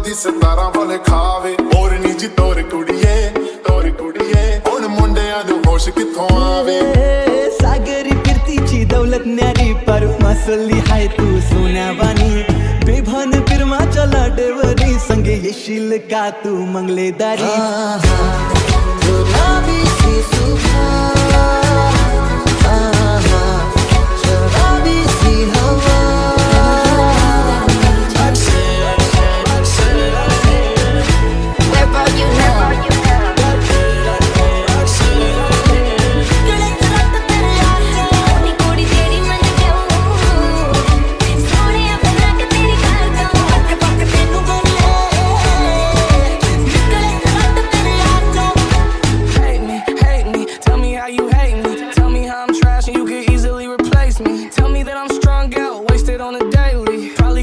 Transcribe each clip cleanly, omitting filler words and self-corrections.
दी 17 वाले खावे और नी जी तोर कुड़िए हुण मुंडियां दे होश किथों आवे। सागरी फिरतीची दौलत न्यारी पर मसली हाय तू सोन्यावानी बेभान फिरमाच्या लाटेवरी संगे येशील का तू मंगलेदारी।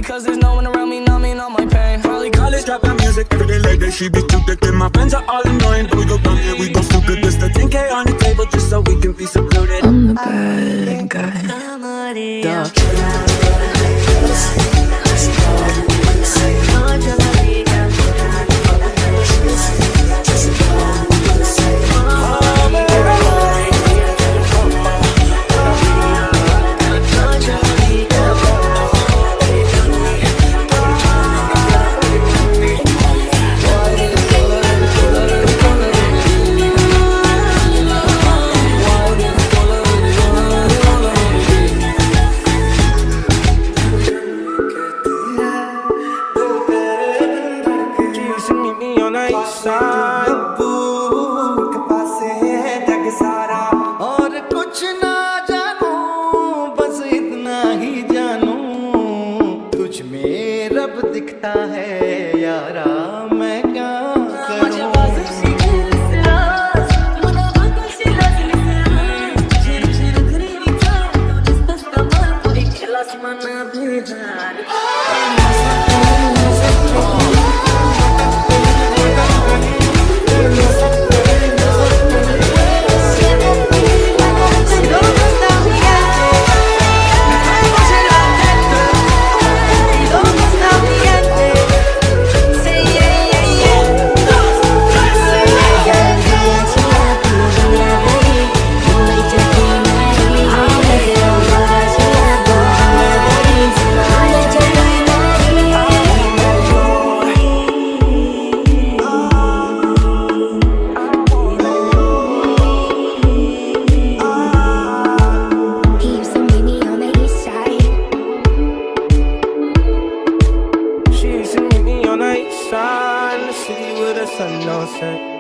Cause there's no one around me numbing all my pain. Probably college dropout music every day like that. She be too thick and my friends are all annoying. But we go down here, we go stupid. Just a 10K on the table just so we can be secluded. I'm the bad guy. और कुछ ना जानू बस इतना ही जानू तुझ में रब दिखता है यारा मैं क्या करूं। Shine the city with a sun on set.